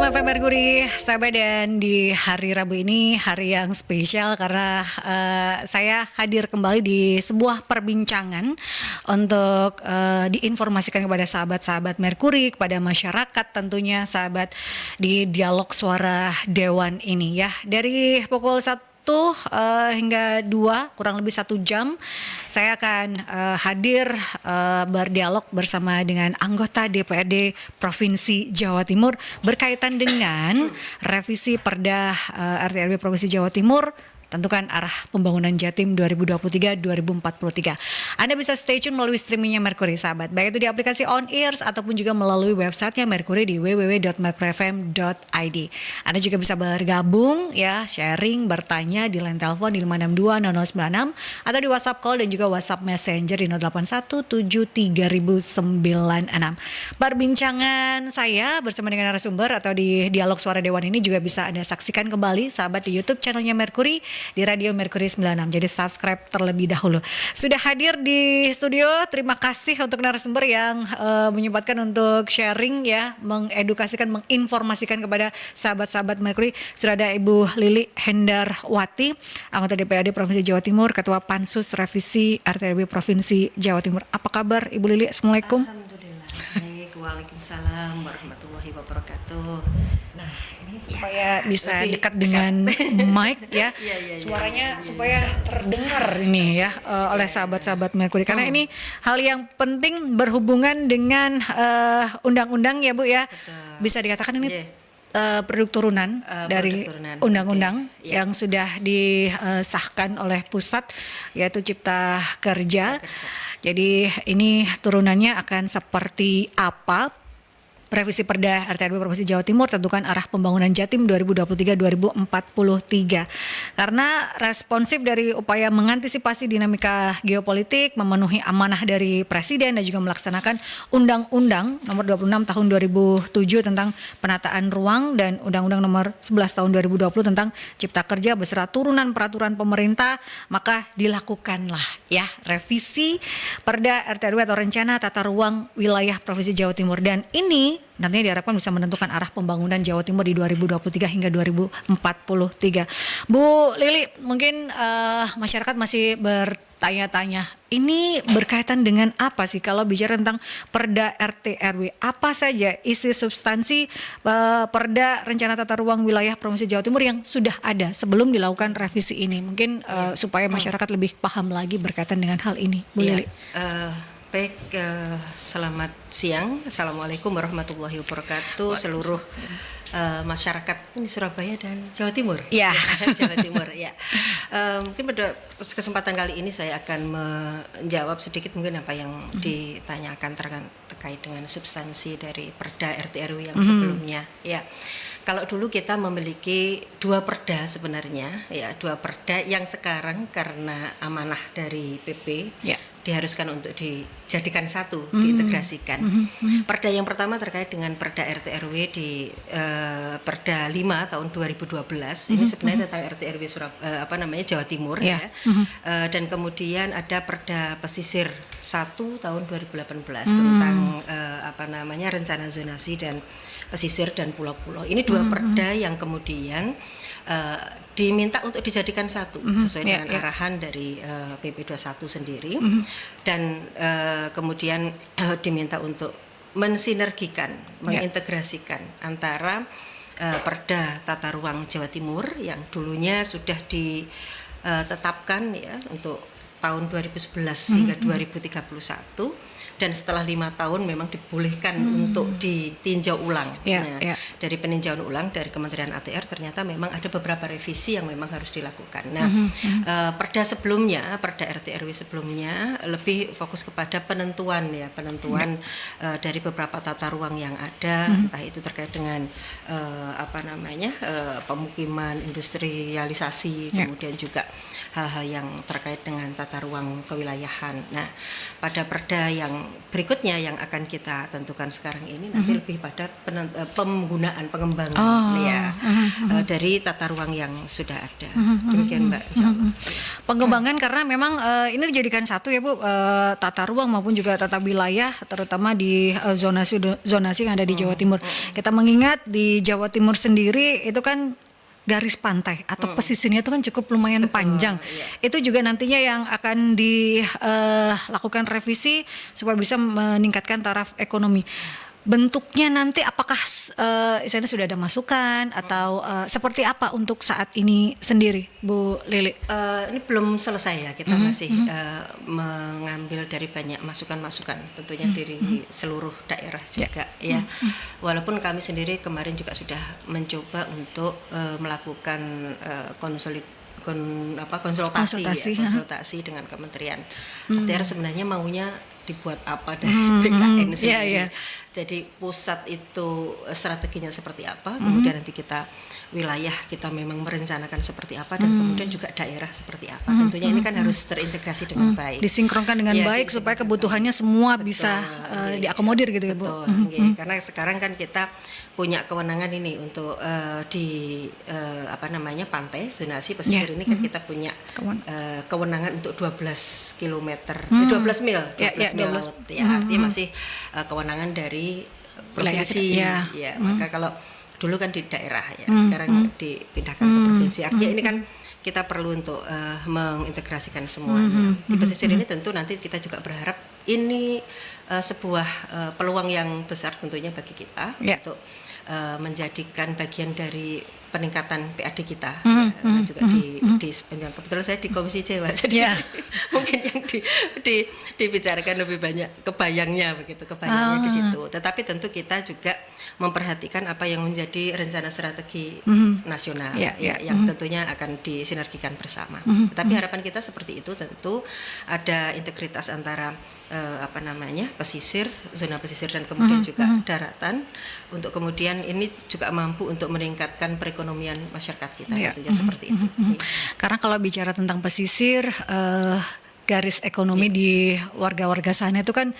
Sobat FM Merkuri, sahabat, dan di hari Rabu ini hari yang spesial karena saya hadir kembali di sebuah perbincangan untuk diinformasikan kepada sahabat-sahabat Merkuri, kepada masyarakat tentunya sahabat di dialog suara Dewan ini ya. Dari pukul 1 hingga 2 kurang lebih 1 jam saya akan hadir berdialog bersama dengan anggota DPRD Provinsi Jawa Timur berkaitan dengan revisi Perda RT RW Provinsi Jawa Timur, tentukan arah pembangunan Jatim 2023-2043. Anda bisa stay tune melalui streamingnya Merkuri sahabat, baik itu di aplikasi On Ears ataupun juga melalui websitenya Merkuri di www.merkurifm.id. Anda juga bisa bergabung ya, sharing, bertanya di line telepon di 5620096 atau di WhatsApp call dan juga WhatsApp Messenger di 08173096. Perbincangan saya bersama dengan narasumber atau di dialog suara Dewan ini juga bisa Anda saksikan kembali sahabat di YouTube channelnya Merkuri di Radio Merkuri 96. Jadi subscribe terlebih dahulu. Sudah hadir di studio, terima kasih untuk narasumber yang menyempatkan untuk sharing ya, mengedukasikan, menginformasikan kepada sahabat-sahabat Merkuri. Sudah ada Ibu Lili Hendarwati, anggota DPRD Provinsi Jawa Timur, Ketua Pansus Revisi RT RW Provinsi Jawa Timur. Apa kabar Ibu Lili? Assalamualaikum. Alhamdulillah. Baik, waalaikumsalam warahmatullahi wabarakatuh. Nah, ini supaya bisa dekat dengan mic ya, suaranya supaya terdengar ini ya oleh sahabat-sahabat Merkuri. Karena ini hal yang penting berhubungan dengan undang-undang ya Bu ya. Betul. Bisa dikatakan ini produk turunan dari undang-undang yang sudah disahkan oleh pusat, yaitu Cipta Kerja. Jadi ini turunannya akan seperti apa? Revisi Perda RT RW Provinsi Jawa Timur, tentukan arah pembangunan Jatim 2023-2043. Karena responsif dari upaya mengantisipasi dinamika geopolitik, memenuhi amanah dari Presiden dan juga melaksanakan Undang-Undang Nomor 26 Tahun 2007 tentang penataan ruang dan Undang-Undang Nomor 11 Tahun 2020 tentang Cipta Kerja beserta turunan peraturan pemerintah, maka dilakukanlah ya revisi Perda RT RW atau Rencana Tata Ruang Wilayah Provinsi Jawa Timur, dan ini nantinya diharapkan bisa menentukan arah pembangunan Jawa Timur di 2023 hingga 2043. Bu Lili, mungkin masyarakat masih bertanya-tanya, ini berkaitan dengan apa sih kalau bicara tentang Perda RT RW? Apa saja isi substansi Perda Rencana Tata Ruang Wilayah Provinsi Jawa Timur yang sudah ada sebelum dilakukan revisi ini? Mungkin supaya masyarakat lebih paham lagi berkaitan dengan hal ini, Bu Lili. Baik, selamat siang. Assalamualaikum warahmatullahi wabarakatuh. Seluruh masyarakat di Surabaya dan Jawa Timur. Ya. Jawa Timur. Ya. Mungkin pada kesempatan kali ini saya akan menjawab sedikit mungkin apa yang ditanyakan terkait dengan substansi dari Perda RT RW yang sebelumnya. Ya. Kalau dulu kita memiliki 2 perda sebenarnya, ya 2 perda yang sekarang karena amanah dari PP diharuskan untuk dijadikan satu, diintegrasikan. Perda yang pertama terkait dengan Perda RT RW di Perda 5 tahun 2012. Ini sebenarnya tentang RT RW Jawa Timur ya. Dan kemudian ada Perda Pesisir 1 tahun 2018 tentang rencana zonasi dan pesisir dan pulau-pulau. Ini 2 perda yang kemudian diminta untuk dijadikan satu sesuai dengan arahan dari PP 21 sendiri, dan kemudian diminta untuk mensinergikan, mengintegrasikan antara Perda Tata Ruang Jawa Timur yang dulunya sudah ditetapkan ya untuk tahun 2011 hingga 2031, dan setelah 5 tahun memang dibolehkan untuk ditinjau ulang. Dari peninjauan ulang dari Kementerian ATR ternyata memang ada beberapa revisi yang memang harus dilakukan. Nah, Perda sebelumnya, Perda RT RW sebelumnya lebih fokus kepada penentuan dari beberapa tata ruang yang ada, entah itu terkait dengan pemukiman, industrialisasi, kemudian juga hal-hal yang terkait dengan tata ruang kewilayahan. Nah, pada perda yang berikutnya yang akan kita tentukan sekarang ini nanti lebih pada penggunaan pengembangan dari tata ruang yang sudah ada. Demikian Mbak. Insyaallah. Pengembangan karena memang ini dijadikan satu ya Bu, tata ruang maupun juga tata wilayah terutama di zonasi yang ada di Jawa Timur. Kita mengingat di Jawa Timur sendiri itu kan garis pantai atau pesisirnya itu kan cukup lumayan panjang. Itu juga nantinya yang akan dilakukan revisi supaya bisa meningkatkan taraf ekonomi. Bentuknya nanti apakah misalnya sudah ada masukan atau seperti apa untuk saat ini sendiri, Bu Lili? Ini belum selesai ya, kita masih mengambil dari banyak masukan-masukan, tentunya dari seluruh daerah juga ya. Walaupun kami sendiri kemarin juga sudah mencoba untuk melakukan konsultasi dengan Kementerian ATR, sebenarnya maunya dibuat apa dari BKN sendiri. Jadi pusat itu strateginya seperti apa, kemudian nanti kita wilayah kita memang merencanakan seperti apa, dan kemudian juga daerah seperti apa. Tentunya ini kan harus terintegrasi dengan baik. Disinkronkan dengan baik supaya kebutuhannya semua bisa diakomodir gitu ya Bu. Karena sekarang kan kita punya kewenangan ini untuk di pantai zonasi pesisir ini kan kita punya kewenangan untuk 12 km, 12 mil laut ya. Artinya masih kewenangan dari provinsi maka kalau dulu kan di daerah ya, sekarang dipindahkan ke provinsi. Artinya ini kan kita perlu untuk mengintegrasikan semuanya. Di pesisir ini tentu nanti kita juga berharap ini sebuah peluang yang besar tentunya bagi kita untuk menjadikan bagian dari peningkatan PAD kita juga di sepanjang, kebetulan saya di Komisi C, jadi mungkin yang dibicarakan lebih banyak kebayangnya di situ. Tetapi tentu kita juga memperhatikan apa yang menjadi rencana strategi nasional yang tentunya akan disinergikan bersama. Tetapi harapan kita seperti itu, tentu ada integritas antara pesisir, zona pesisir, dan kemudian juga daratan, untuk kemudian ini juga mampu untuk meningkatkan perekonomian masyarakat kita, tentunya seperti itu. Karena kalau bicara tentang pesisir, garis ekonomi di warga-warga sana itu kan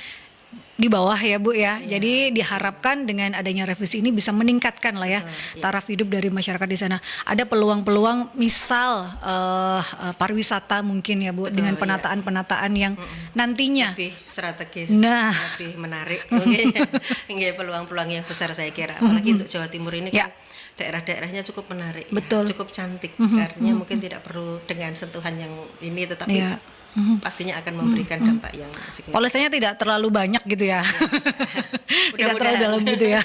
di bawah ya Bu ya. Jadi diharapkan dengan adanya revisi ini bisa meningkatkan lah ya taraf hidup dari masyarakat di sana. Ada peluang-peluang misal pariwisata mungkin ya Bu, dengan penataan-penataan yang nantinya lebih strategis, lebih menarik. Mungkin peluang-peluang yang besar saya kira. Apalagi untuk Jawa Timur ini kan daerah-daerahnya cukup menarik, cukup cantik. Artinya mungkin tidak perlu dengan sentuhan yang ini, tetapi pastinya akan memberikan dampak yang signifikan. Polisinya tidak terlalu banyak gitu ya, tidak terlalu dalam gitu ya.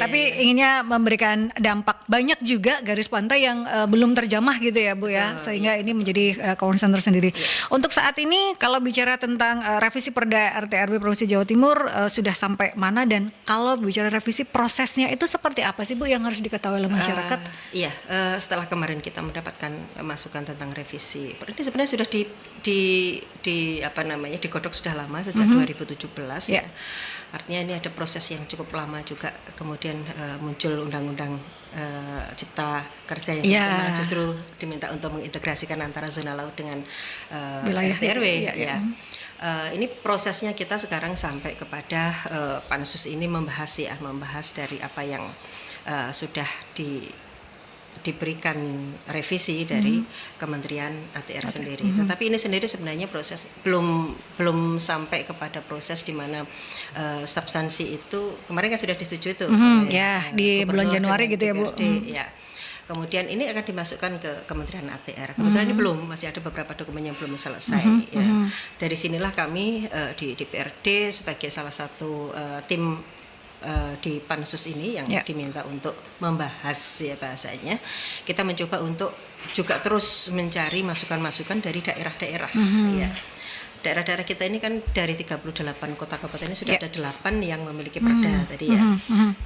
Tapi inginnya memberikan dampak. Banyak juga garis pantai yang belum terjamah gitu ya Bu ya, sehingga ini menjadi concern tersendiri. Untuk saat ini kalau bicara tentang revisi Perda RT RW Provinsi Jawa Timur sudah sampai mana, dan kalau bicara revisi prosesnya itu seperti apa sih Bu yang harus diketahui oleh masyarakat? Setelah kemarin kita mendapatkan masukan tentang revisi, ini sebenarnya sudah digodok sudah lama, sejak 2017 ya. Artinya ini ada proses yang cukup lama juga, kemudian muncul undang-undang Cipta Kerja yang justru diminta untuk mengintegrasikan antara zona laut dengan wilayah RT RW ini prosesnya kita sekarang sampai kepada pansus ini membahas dari apa yang sudah diberikan revisi dari Kementerian ATR sendiri. Tetapi ini sendiri sebenarnya proses belum sampai kepada proses di mana substansi itu kemarin kan sudah disetujui itu di bulan Januari gitu ya Bu. Kemudian ini akan dimasukkan ke Kementerian ATR. Kebetulan ini masih ada beberapa dokumen yang belum selesai. Dari sinilah kami di DPRD sebagai salah satu tim di pansus ini yang diminta untuk membahas ya bahasanya, kita mencoba untuk juga terus mencari masukan-masukan dari daerah-daerah daerah-daerah kita ini kan dari 38 kota kabupaten ini sudah ada 8 yang memiliki perda tadi ya.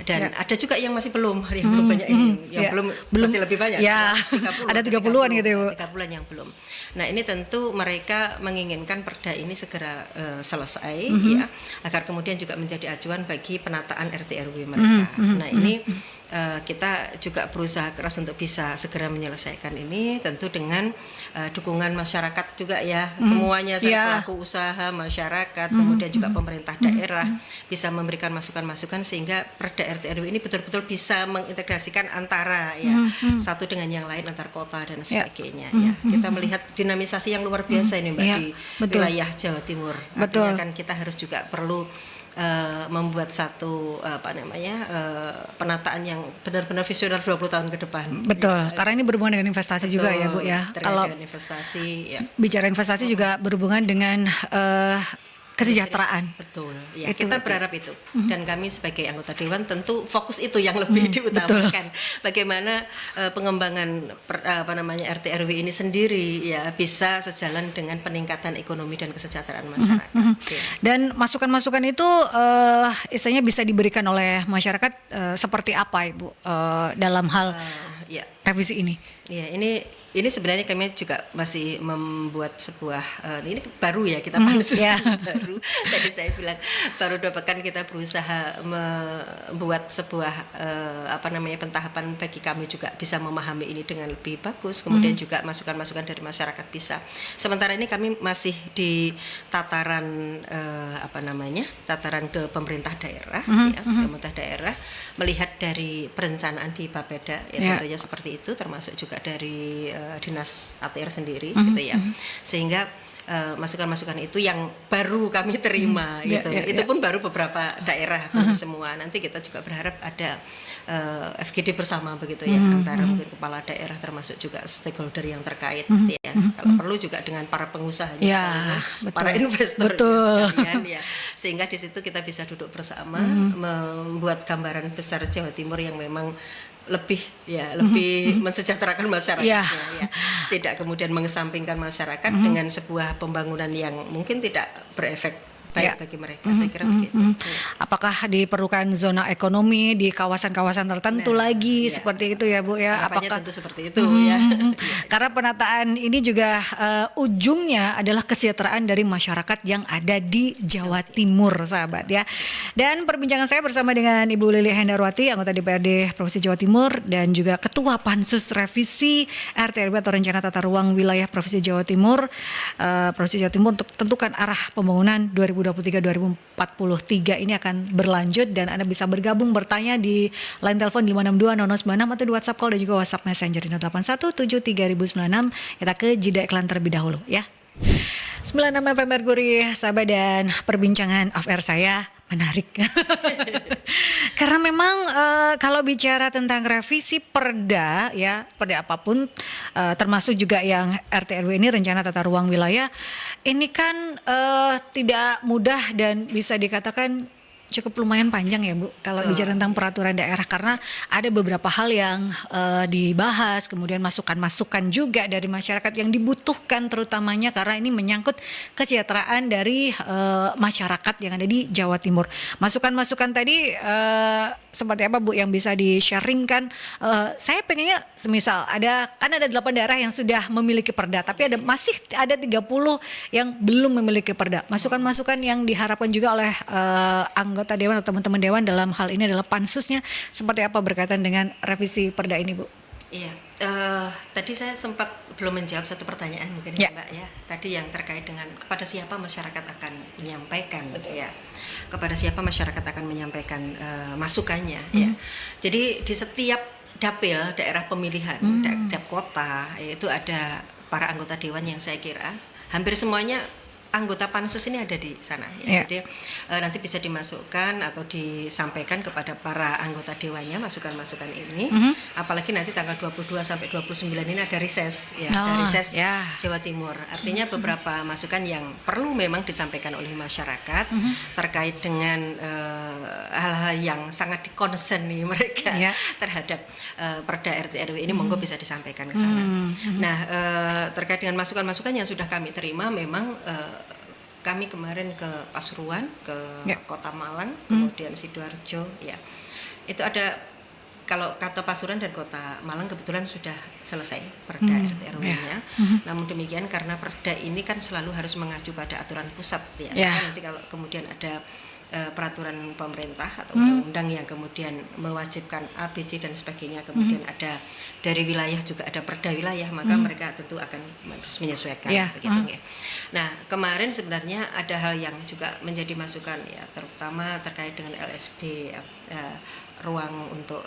Dan ada juga yang masih belum banyak yang belum masih lebih banyak. 30, ada 30-an gitu ya Bu. 30-an yang belum. Nah, ini tentu mereka menginginkan perda ini segera selesai ya, agar kemudian juga menjadi acuan bagi penataan RT RW mereka. Nah, ini kita juga berusaha keras untuk bisa segera menyelesaikan ini, tentu dengan dukungan masyarakat juga ya, semuanya pelaku pelaku usaha, masyarakat, kemudian juga pemerintah daerah bisa memberikan masukan-masukan sehingga Perda RT RW ini betul-betul bisa mengintegrasikan antara ya satu dengan yang lain, antar kota dan sebagainya. Ya, kita melihat dinamisasi yang luar biasa ini Mbak di wilayah Jawa Timur. Artinya kan kita harus juga perlu membuat satu penataan yang benar-benar visioner 20 tahun ke depan. Betul, karena ini berhubungan dengan investasi juga ya Bu ya. Kalau investasi ya. Bicara investasi juga berhubungan dengan kesejahteraan. Betul. Ya, kita berharap itu. Dan kami sebagai anggota dewan tentu fokus itu yang lebih diutamakan. Bagaimana pengembangan RT RW ini sendiri ya bisa sejalan dengan peningkatan ekonomi dan kesejahteraan masyarakat. Dan masukan-masukan itu istilahnya bisa diberikan oleh masyarakat seperti apa Ibu dalam hal revisi ini? Ya, ini sebenarnya kami juga masih membuat sebuah ini baru ya kita pansus baru. Tadi saya bilang baru 2 pekan kita berusaha membuat sebuah pentahapan bagi kami juga bisa memahami ini dengan lebih bagus. Kemudian juga masukan-masukan dari masyarakat bisa. Sementara ini kami masih di tataran tataran ke pemerintah daerah, pemerintah daerah melihat dari perencanaan di Bapeda ya tentunya seperti itu, termasuk juga dari dinas ATR sendiri gitu ya, sehingga masukan-masukan itu yang baru kami terima gitu. Itu pun baru beberapa daerah, belum semua. Nanti kita juga berharap ada FGD bersama begitu ya, antara mungkin kepala daerah termasuk juga stakeholder yang terkait ya. Kalau perlu juga dengan para pengusaha para investor sekalian ya. Sehingga di situ kita bisa duduk bersama membuat gambaran besar Jawa Timur yang memang lebih mensejahterakan masyarakatnya ya. Tidak kemudian mengesampingkan masyarakat dengan sebuah pembangunan yang mungkin tidak berefek baik bagi mereka. Saya kira begitu. Apakah diperlukan zona ekonomi di kawasan-kawasan tertentu lagi seperti itu ya Bu ya? Apakah tentu seperti itu ya. Karena penataan ini juga ujungnya adalah kesejahteraan dari masyarakat yang ada di Jawa Timur, sahabat ya. Dan perbincangan saya bersama dengan Ibu Lili Hendarwati, anggota DPRD Provinsi Jawa Timur dan juga Ketua Pansus Revisi RT RW atau Rencana Tata Ruang Wilayah Provinsi Jawa Timur, untuk tentukan arah pembangunan 2023-2043 ini akan berlanjut, dan Anda bisa bergabung bertanya di line telepon di 562-0096 atau di WhatsApp call dan juga WhatsApp Messenger di 08173096. Kita ke jeda iklan terlebih dahulu ya. 96 FM Mercury, sahabat, dan perbincangan off air saya menarik. Karena memang kalau bicara tentang revisi perda ya, perda apapun termasuk juga yang RT RW ini, rencana tata ruang wilayah, ini kan tidak mudah dan bisa dikatakan cukup lumayan panjang ya Bu kalau bicara tentang peraturan daerah, karena ada beberapa hal yang dibahas, kemudian masukan-masukan juga dari masyarakat yang dibutuhkan, terutamanya karena ini menyangkut kesejahteraan dari masyarakat yang ada di Jawa Timur. Masukan-masukan tadi seperti apa Bu yang bisa di-sharingkan? Saya pengennya semisal ada 8 daerah yang sudah memiliki perda, tapi masih ada 30 yang belum memiliki perda. Masukan-masukan yang diharapkan juga oleh anggota dewan atau teman-teman dewan dalam hal ini adalah pansusnya seperti apa berkaitan dengan revisi perda ini Bu? Iya, tadi saya sempat belum menjawab satu pertanyaan mungkin Mbak ya. Tadi yang terkait dengan kepada siapa masyarakat akan menyampaikan ya. Kepada siapa masyarakat akan menyampaikan masukannya ya. Jadi di setiap dapil daerah pemilihan, setiap kota itu ada para anggota dewan yang saya kira hampir semuanya anggota pansus ini ada di sana ya. Jadi nanti bisa dimasukkan atau disampaikan kepada para anggota dewannya masukan-masukan ini. Apalagi nanti tanggal 22 sampai 29 ini ada rises ya, ada rises Jawa Timur. Artinya beberapa masukan yang perlu memang disampaikan oleh masyarakat terkait dengan hal-hal yang sangat dikonseni mereka terhadap Perda RT RW ini, monggo bisa disampaikan ke sana. Nah, terkait dengan masukan-masukan yang sudah kami terima, memang kami kemarin ke Pasuruan, ke Kota Malang, kemudian Sidoarjo ya. Itu ada, kalau kata Pasuruan dan Kota Malang kebetulan sudah selesai Perda RT RW-nya. Namun demikian karena Perda ini kan selalu harus mengacu pada aturan pusat ya. Nanti kalau kemudian ada peraturan pemerintah atau undang-undang yang kemudian mewajibkan A, B, C dan sebagainya, kemudian ada dari wilayah juga ada perda wilayah, maka mereka tentu akan harus menyesuaikan begitu ya. Nah, kemarin sebenarnya ada hal yang juga menjadi masukan ya, terutama terkait dengan LSD, ruang untuk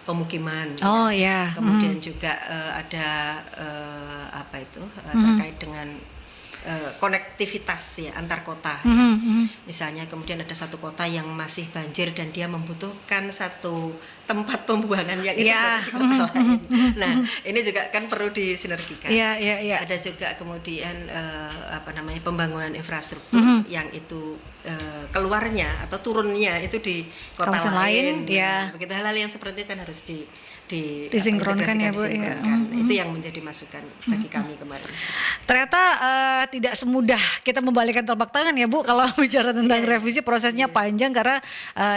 pemukiman. Oh ya. Kemudian juga ada terkait dengan konektivitas ya antar kota. Misalnya kemudian ada satu kota yang masih banjir dan dia membutuhkan satu tempat pembuangan yang itu berada di kota lain. Nah, ini juga kan perlu disinergikan. Ada juga kemudian pembangunan infrastruktur yang itu keluarnya atau turunnya itu di kota lain. Begitu hal-hal yang seperti itu kan harus disinkronkan ya Bu. Itu yang menjadi masukan bagi kami kemarin. Ternyata tidak semudah kita membalikkan telapak tangan ya Bu kalau bicara tentang revisi, prosesnya panjang karena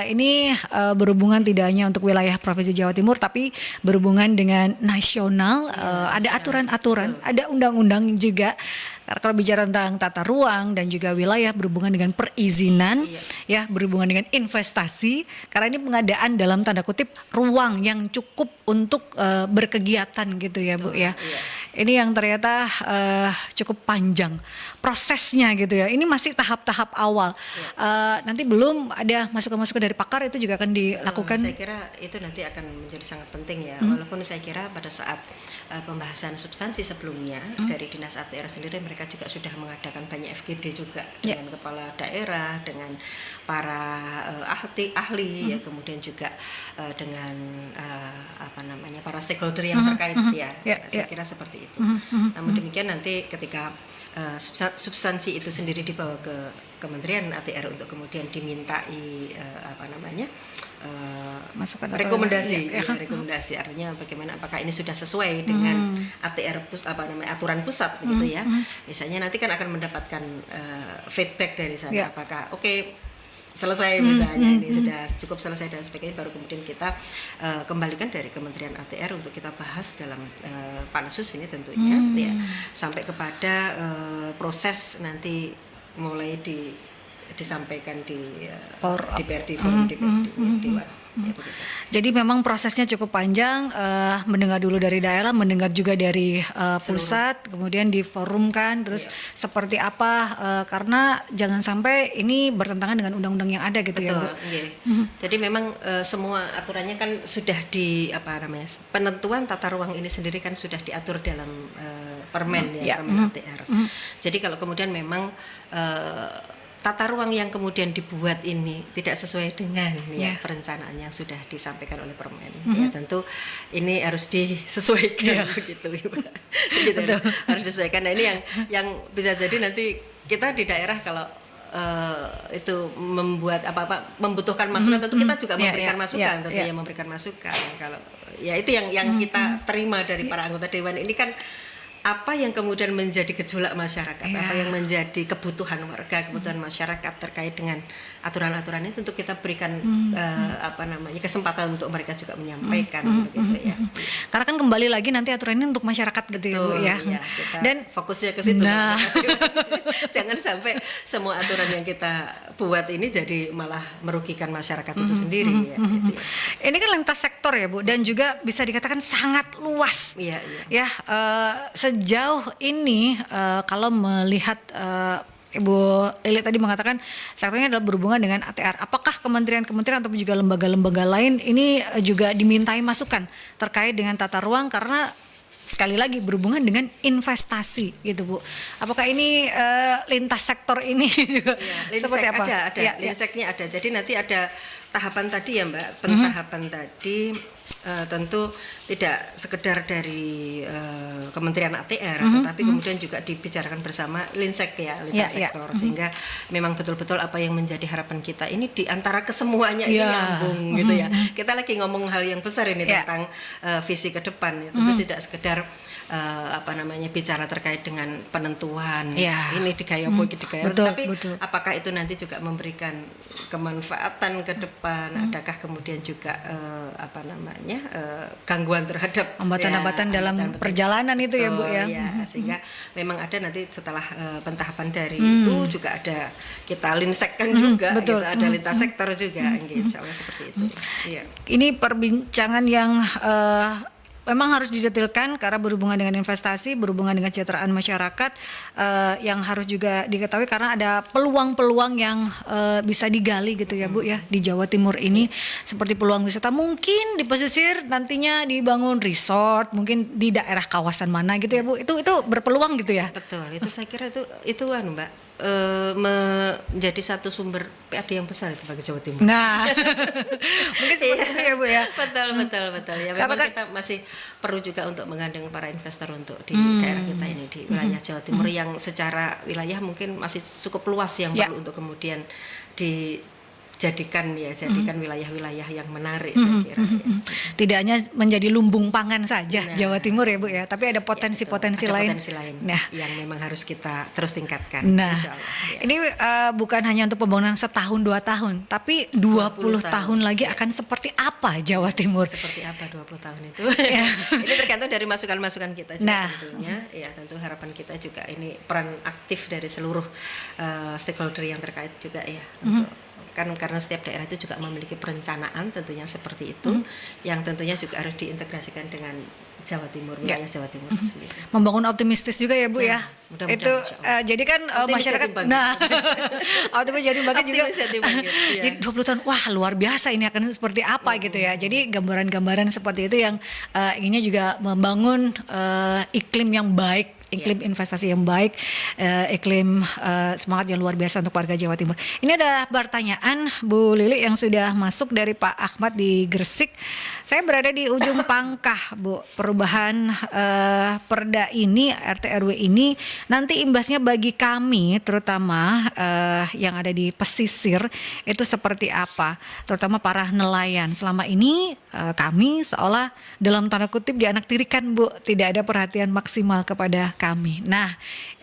ini berhubungan tidak hanya untuk wilayah Provinsi Jawa Timur tapi berhubungan dengan nasional, ada aturan-aturan, ada undang-undang juga. Karena kalau bicara tentang tata ruang dan juga wilayah berhubungan dengan perizinan, ya berhubungan dengan investasi, karena ini pengadaan dalam tanda kutip ruang yang cukup untuk berkegiatan gitu ya Bu ya. Ini yang ternyata cukup panjang prosesnya gitu ya. Ini masih tahap-tahap awal. Nanti belum ada masukan-masukan dari pakar itu juga akan dilakukan. Saya kira itu nanti akan menjadi sangat penting ya. Walaupun saya kira pada saat pembahasan substansi sebelumnya dari Dinas ATR sendiri mereka juga sudah mengadakan banyak FGD juga dengan kepala daerah, dengan para ahli ya, kemudian juga dengan para stakeholder yang terkait saya kira seperti itu. Namun demikian nanti ketika substansi itu sendiri dibawa ke Kementerian ATR untuk kemudian dimintai masukan rekomendasi rekomendasi artinya bagaimana, apakah ini sudah sesuai dengan ATR aturan pusat begitu ya. Misalnya nanti kan akan mendapatkan feedback dari sana apakah selesai misalnya ini sudah cukup selesai dan sebagainya, baru kemudian kita kembalikan dari Kementerian ATR untuk kita bahas dalam pansus ini tentunya ya, sampai kepada proses nanti mulai disampaikan di DPRD forum Dewan. Ya, jadi memang prosesnya cukup panjang, mendengar dulu dari daerah, mendengar juga dari pusat, kemudian diforumkan, terus seperti apa, karena jangan sampai ini bertentangan dengan undang-undang yang ada gitu. Betul, ya Bu. Jadi memang semua aturannya kan sudah penentuan tata ruang ini sendiri kan sudah diatur dalam permen permen ATR. Jadi kalau kemudian memang tata ruang yang kemudian dibuat ini tidak sesuai dengan perencanaan yang sudah disampaikan oleh permen, ya tentu ini harus disesuaikan begitu, harus disesuaikan. Nah ini yang bisa jadi nanti kita di daerah kalau itu membuat membutuhkan masukan, tentu kita juga memberikan masukan, tentunya memberikan masukan. Kalau ya itu yang kita terima dari para anggota dewan ini kan apa yang kemudian menjadi gejolak masyarakat, apa yang menjadi kebutuhan warga, kebutuhan masyarakat terkait dengan aturan-aturan ini, tentu kita berikan kesempatan untuk mereka juga menyampaikan begitu ya. Karena kan kembali lagi nanti aturan ini untuk masyarakat gitu ya Bu ya. Dan fokusnya ke situ. Jangan sampai semua aturan yang kita buat ini jadi malah merugikan masyarakat itu sendiri ya. Ini kan lintas sektor ya Bu, dan juga bisa dikatakan sangat luas. Sejauh ini kalau melihat Ibu Lili tadi mengatakan sektornya adalah berhubungan dengan ATR. Apakah kementerian-kementerian atau juga lembaga-lembaga lain ini juga dimintai masukan terkait dengan tata ruang, karena sekali lagi berhubungan dengan investasi gitu Bu. Apakah ini lintas sektor ini juga seperti apa? Ada, linseknya ada. Jadi nanti ada tahapan tadi ya Mbak, pentahapan tadi tentu tidak sekedar dari Kementerian ATR, tetapi kemudian juga dibicarakan bersama lintas sektor, sehingga memang betul-betul apa yang menjadi harapan kita ini di antara kesemuanya ini nyambung gitu ya. Kita lagi ngomong hal yang besar ini tentang visi ke depan, tentu tidak sekedar bicara terkait dengan penentuan ini di Gayopo, tapi apakah itu nanti juga memberikan kemanfaatan ke depan persiapan, adakah kemudian juga gangguan terhadap hambatan-hambatan dalam perjalanan itu ya Bu ya. Sehingga memang ada nanti setelah pentahapan dari itu juga ada kita linsekkan juga, betul. gitu, ada lintas sektor juga, insya Allah seperti itu. Ya. Ini perbincangan yang memang harus didetilkan karena berhubungan dengan investasi, berhubungan dengan kesejahteraan masyarakat yang harus juga diketahui karena ada peluang-peluang yang bisa digali gitu ya Bu ya di Jawa Timur ini, seperti peluang wisata mungkin di pesisir nantinya dibangun resort, mungkin di daerah kawasan mana gitu ya Bu, itu berpeluang gitu ya. Betul, itu saya kira itu Mbak, menjadi satu sumber PAD yang besar itu bagi Jawa Timur. Nah, mungkin seperti itu ya Bu ya. Betul ya. Memang kita masih perlu juga untuk menggandeng para investor untuk di daerah kita ini, di wilayah Jawa Timur yang secara wilayah mungkin masih cukup luas yang perlu untuk kemudian dijadikan wilayah-wilayah yang menarik, saya kira. Tidak hanya menjadi lumbung pangan saja Jawa Timur ya Bu ya, tapi ada potensi-potensi lain. Nah, yang memang harus kita terus tingkatkan. Nah, insya Allah, ya. Ini bukan hanya untuk pembangunan setahun 2 tahun, tapi 20 tahun lagi akan seperti apa Jawa Timur? Seperti apa 20 tahun itu? Ini tergantung dari masukan-masukan kita juga tentunya. Ya, tentu harapan kita juga ini peran aktif dari seluruh stakeholder yang terkait juga ya. Untuk karena setiap daerah itu juga memiliki perencanaan tentunya seperti itu, yang tentunya juga harus diintegrasikan dengan Jawa Timur, wilayah Jawa Timur itu sendiri. Membangun optimistis juga ya Bu ya. Itu jadi kan masyarakat optimis jadi bangkit juga. Jadi 20 tahun wah luar biasa ini akan seperti apa gitu ya. Jadi gambaran-gambaran seperti itu yang inginnya juga membangun iklim yang baik, iklim investasi yang baik, iklim semangat yang luar biasa untuk warga Jawa Timur. Ini ada pertanyaan Bu Lili yang sudah masuk dari Pak Ahmad di Gresik. Saya berada di ujung pangkah Bu. Perubahan perda ini, RT RW ini nanti imbasnya bagi kami terutama yang ada di pesisir itu seperti apa? Terutama para nelayan. Selama ini kami seolah dalam tanda kutip dianaktirikan Bu, tidak ada perhatian maksimal kepada kami. Nah,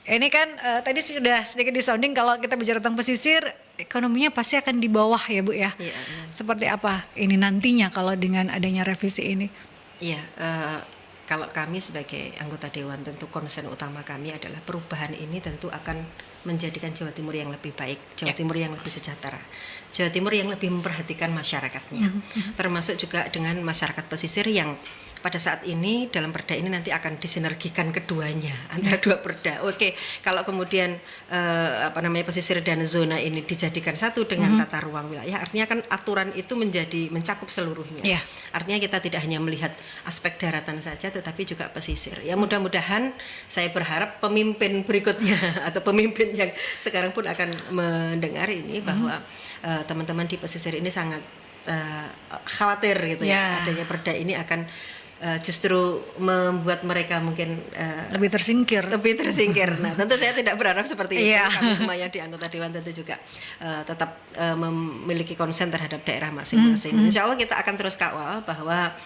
ini kan tadi sudah sedikit disounding kalau kita bicara tentang pesisir, ekonominya pasti akan di bawah ya Bu ya. Iya. Seperti apa ini nantinya kalau dengan adanya revisi ini? Iya, kalau kami sebagai anggota Dewan tentu concern utama kami adalah perubahan ini tentu akan menjadikan Jawa Timur yang lebih baik, Jawa Timur yang lebih sejahtera, Jawa Timur yang lebih memperhatikan masyarakatnya, termasuk juga dengan masyarakat pesisir yang pada saat ini dalam perda ini nanti akan disinergikan keduanya antara dua perda. Oke, kalau kemudian pesisir dan zona ini dijadikan satu dengan tata ruang wilayah, artinya kan aturan itu mencakup seluruhnya. Artinya kita tidak hanya melihat aspek daratan saja, tetapi juga pesisir. Ya mudah-mudahan saya berharap pemimpin berikutnya atau pemimpin yang sekarang pun akan mendengar ini bahwa teman-teman di pesisir ini sangat khawatir gitu ya, adanya perda ini akan justru membuat mereka mungkin lebih tersingkir. Nah, tentu saya tidak berharap seperti itu. Kami semuanya di anggota Dewan tentu juga tetap memiliki konsen terhadap daerah masing-masing. Insya Allah kita akan terus kawal bahwa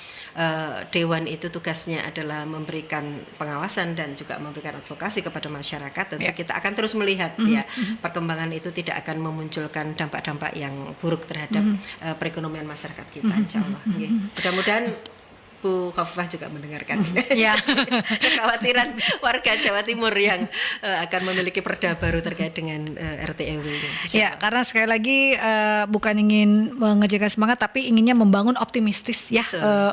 Dewan itu tugasnya adalah memberikan pengawasan dan juga memberikan advokasi kepada masyarakat. Tentu kita akan terus melihat ya perkembangan itu tidak akan memunculkan dampak-dampak yang buruk terhadap perekonomian masyarakat kita. Insya Allah. Mudah-mudahan Bu Khofifah juga mendengarkan kekhawatiran warga Jawa Timur yang akan memiliki perda baru terkait dengan RT RW ini. Ya, karena sekali lagi bukan ingin mengejarkan semangat, tapi inginnya membangun optimistis ya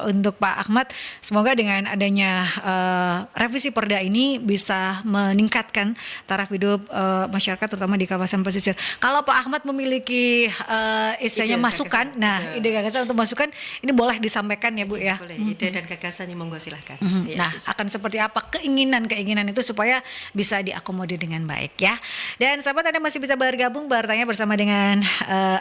untuk Pak Ahmad. Semoga dengan adanya revisi perda ini bisa meningkatkan taraf hidup masyarakat terutama di kawasan pesisir. Kalau Pak Ahmad memiliki istilahnya masukan, ide gagasan untuk masukan ini boleh disampaikan ya Bu ya. Boleh. Ide dan gagasannya monggo silahkan. Nah, akan seperti apa keinginan itu supaya bisa diakomodir dengan baik ya. Dan sahabat, Anda masih bisa bergabung bertanya bersama dengan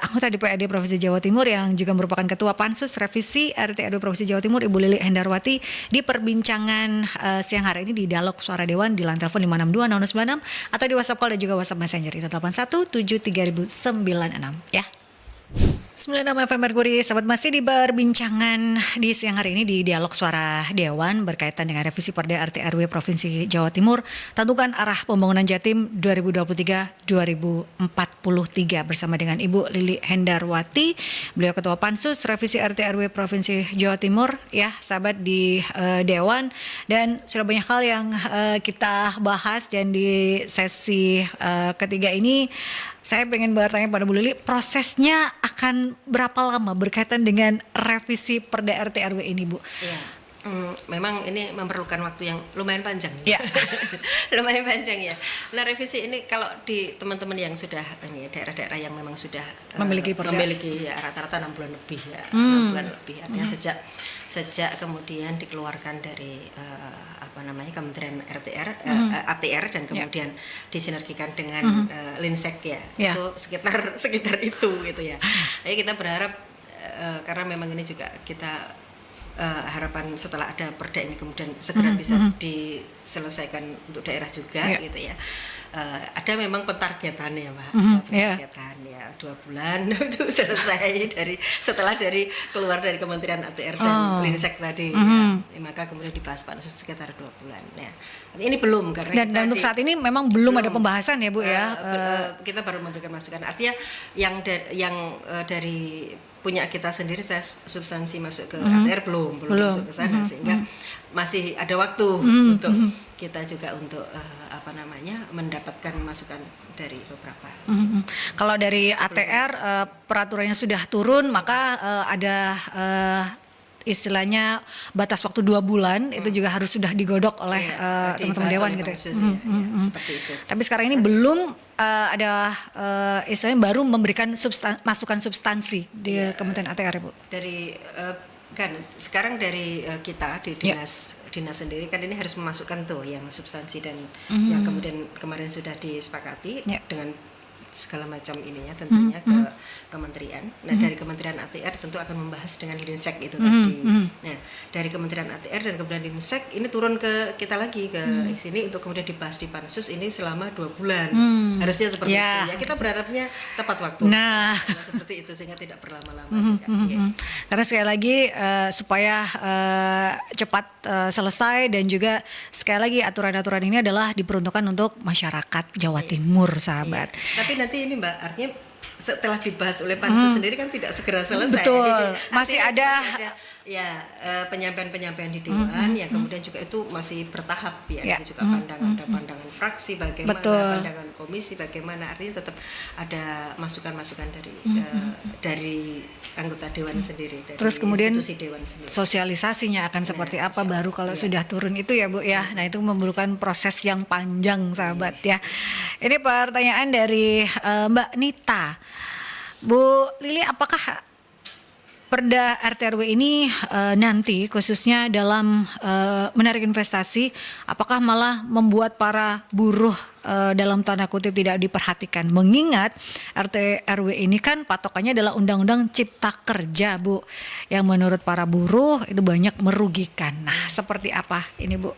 anggota DPRD Provinsi Jawa Timur yang juga merupakan Ketua Pansus Revisi RT RW Provinsi Jawa Timur, Ibu Lili Hendarwati, di perbincangan siang hari ini di Dialog Suara Dewan di line telepon 562 0096 atau di WhatsApp call dan juga WhatsApp Messenger di 81 73 096 ya. 96 FM Merkuri, sahabat masih di perbincangan di siang hari ini di Dialog Suara Dewan berkaitan dengan revisi Perda RT RW Provinsi Jawa Timur, tentukan arah pembangunan Jatim 2023-2043 bersama dengan Ibu Lili Hendarwati, beliau Ketua Pansus Revisi RT RW Provinsi Jawa Timur, ya sahabat di Dewan, dan sudah banyak hal yang kita bahas, dan di sesi ketiga ini saya pengen bertanya pada Bu Lili, prosesnya akan berapa lama berkaitan dengan revisi Perda RT RW ini, Bu? Ya, memang ini memerlukan waktu yang lumayan panjang. Ya. Lumayan panjang ya. Nah, revisi ini kalau di teman-teman yang sudah ini daerah-daerah yang memang sudah memiliki ya, rata-rata 6 bulan lebih ya, 6 bulan lebih. Artinya sejak kemudian dikeluarkan dari Kementerian ATR dan kemudian disinergikan dengan Linsek ya, itu sekitar itu gitu ya. Jadi kita berharap karena memang ini juga kita harapan setelah ada perda ini kemudian segera bisa diselesaikan untuk daerah juga gitu ya. Ada memang pentargetannya, Mbak. Pentargetan ya 2 bulan itu selesai setelah keluar dari Kementerian ATR dan Linsek tadi ya. Maka kemudian dibahas pansus sekitar 2 bulan ya. Ini belum karena dan untuk saat ini memang belum ada pembahasan ya, Bu ya. Kita baru memberikan masukan. Artinya yang dari punya kita sendiri, saya substansi masuk ke ATR belum masuk ke sana, sehingga masih ada waktu untuk kita juga untuk mendapatkan masukan dari beberapa. Kalau dari ATR peraturannya sudah turun, maka ada istilahnya batas waktu 2 bulan itu juga harus sudah digodok oleh teman-teman Dewan gitu. Seperti itu. Tapi sekarang ini belum ada istilahnya baru memberikan masukan substansi di Kementerian ATR, Bu. Dari kan sekarang dari kita di dinas sendiri kan ini harus memasukkan tuh yang substansi dan yang kemudian kemarin sudah disepakati dengan segala macam ininya tentunya ke kementerian. Nah, dari Kementerian ATR tentu akan membahas dengan Linsek itu tadi. Nah, dari Kementerian ATR dan kemudian Linsek ini turun ke kita lagi ke sini untuk kemudian dibahas di Pansus ini selama 2 bulan. Harusnya seperti itu. Ya, kita berharapnya tepat waktu. Nah, seperti itu sehingga tidak berlama-lama juga. Karena sekali lagi supaya cepat selesai, dan juga sekali lagi aturan-aturan ini adalah diperuntukkan untuk masyarakat Jawa Timur, sahabat. Tapi nanti ini, Mbak, artinya setelah dibahas oleh Pansus sendiri kan tidak segera selesai. Betul. Masih ada penyampaian-penyampaian di Dewan yang kemudian juga itu masih bertahap ya. Itu juga pandangan fraksi bagaimana, pandangan komisi bagaimana, artinya tetap ada masukan-masukan dari anggota Dewan sendiri, dari terus kemudian institusi Dewan sendiri. Sosialisasinya akan seperti apa baru kalau sudah turun itu ya, Bu ya. Nah, itu memerlukan proses yang panjang, sahabat ya. Ini pertanyaan dari Mbak Nita. Bu Lili, apakah Perda RT RW ini nanti khususnya dalam menarik investasi, apakah malah membuat para buruh dalam tanda kutip tidak diperhatikan? Mengingat RT RW ini kan patokannya adalah Undang-Undang Cipta Kerja, Bu, yang menurut para buruh itu banyak merugikan. Nah, seperti apa ini, Bu?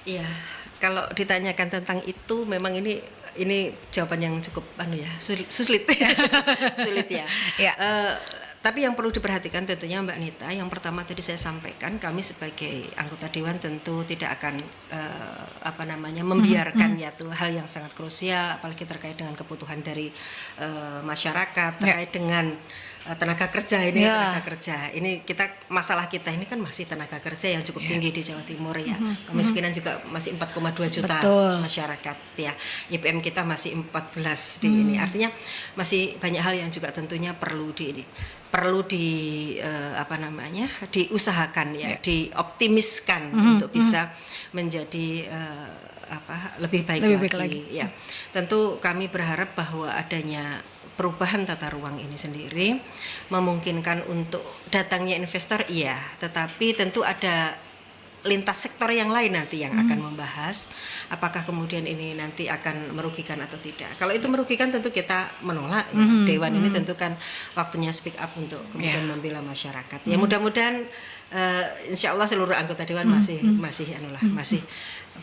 Iya, kalau ditanyakan tentang itu memang ini jawaban yang cukup sulit sulit ya. Tapi yang perlu diperhatikan tentunya, Mbak Nita, yang pertama tadi saya sampaikan, kami sebagai anggota Dewan tentu tidak akan membiarkan yaitu hal yang sangat krusial, apalagi terkait dengan kebutuhan dari masyarakat, terkait dengan tenaga kerja ini. Tenaga kerja ini masalah kita ini kan masih tenaga kerja yang cukup tinggi di Jawa Timur ya. Kemiskinan juga masih 4,2 juta masyarakat ya. IPM kita masih 14 di ini. Artinya masih banyak hal yang juga tentunya perlu diusahakan ya, dioptimiskan untuk bisa menjadi lebih baik lagi. Ya. Tentu kami berharap bahwa adanya perubahan tata ruang ini sendiri memungkinkan untuk datangnya investor, tetapi tentu ada lintas sektor yang lain nanti yang akan membahas apakah kemudian ini nanti akan merugikan atau tidak. Kalau itu merugikan tentu kita menolak ya. Dewan ini tentu kan waktunya speak up untuk kemudian membela masyarakat. Ya mudah-mudahan insya Allah seluruh anggota Dewan masih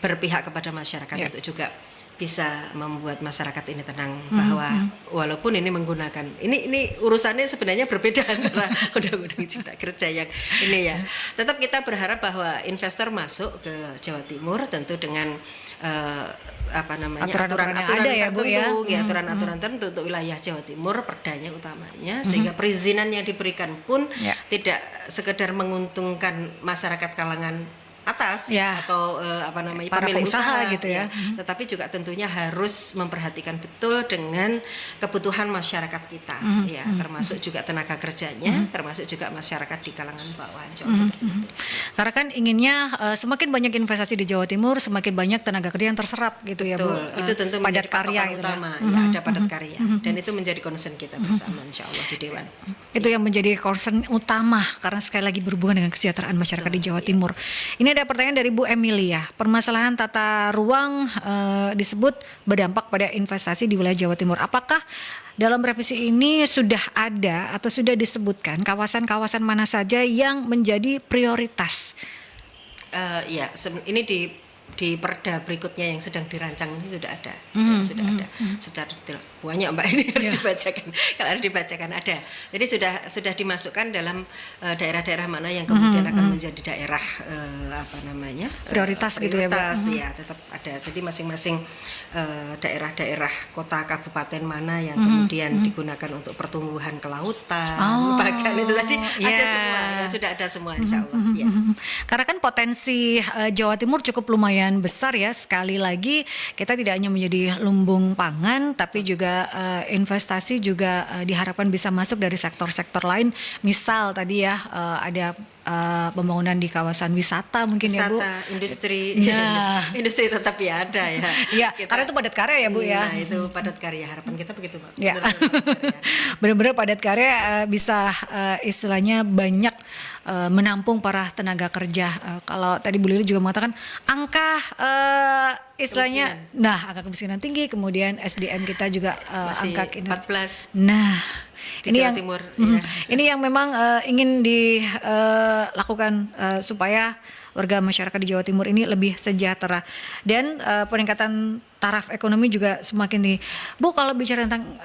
berpihak kepada masyarakat untuk juga bisa membuat masyarakat ini tenang bahwa walaupun ini menggunakan ini urusannya sebenarnya berbeda antara undang-undang cipta kerja yang ini ya. Tetap kita berharap bahwa investor masuk ke Jawa Timur tentu dengan aturan-aturan yang ada ya Bu ya. Aturan-aturan tertentu untuk wilayah Jawa Timur perdanya utamanya sehingga perizinan yang diberikan pun tidak sekedar menguntungkan masyarakat kalangan atas atau para pemilik usaha gitu ya. Tetapi juga tentunya harus memperhatikan betul dengan kebutuhan masyarakat kita ya, termasuk juga tenaga kerjanya, termasuk juga masyarakat di kalangan bawah. Karena kan inginnya semakin banyak investasi di Jawa Timur, semakin banyak tenaga kerja yang terserap gitu ya Bu. Itu tentu padat menjadi karya patokan gitu utama ya, ada padat karya dan itu menjadi concern kita bersama insya Allah di Dewan. Itu yang menjadi concern utama karena sekali lagi berhubungan dengan kesejahteraan masyarakat di Jawa Timur. Ini ada pertanyaan dari Bu Emilia. Permasalahan tata ruang disebut berdampak pada investasi di wilayah Jawa Timur. Apakah dalam revisi ini sudah ada atau sudah disebutkan kawasan-kawasan mana saja yang menjadi prioritas? Ini di perda berikutnya yang sedang dirancang ini sudah ada, sudah ada secara detail. Banyak Mbak ini harus dibacakan. Kalau harus dibacakan ada. Jadi sudah dimasukkan dalam daerah-daerah mana yang kemudian akan menjadi daerah prioritas gitu ya Bu. Ya, tetap ada. Jadi masing-masing daerah-daerah kota kabupaten mana yang kemudian digunakan untuk pertumbuhan kelautan, bahkan itu tadi ada semua, ya, sudah ada semua insya Allah. Karena kan potensi Jawa Timur cukup lumayan besar ya. Sekali lagi kita tidak hanya menjadi lumbung pangan, tapi juga investasi juga diharapkan bisa masuk dari sektor-sektor lain. Misal tadi ya ada pembangunan di kawasan wisata mungkin ya Bu. Industri, industri tetap ya ada ya. Iya, karena itu padat karya ya Bu ya. Nah, itu padat karya, harapan kita begitu Mbak. Ya. Benar-benar padat karya bisa istilahnya banyak menampung para tenaga kerja. Kalau tadi Bu Lili juga mengatakan angka istilahnya, angka kemiskinan tinggi, kemudian SDM kita juga angka 14. Nah, di ini Jawa yang Timur. Ini yang memang ingin dilakukan supaya warga masyarakat di Jawa Timur ini lebih sejahtera dan peningkatan taraf ekonomi juga semakin tinggi. Bu, kalau bicara tentang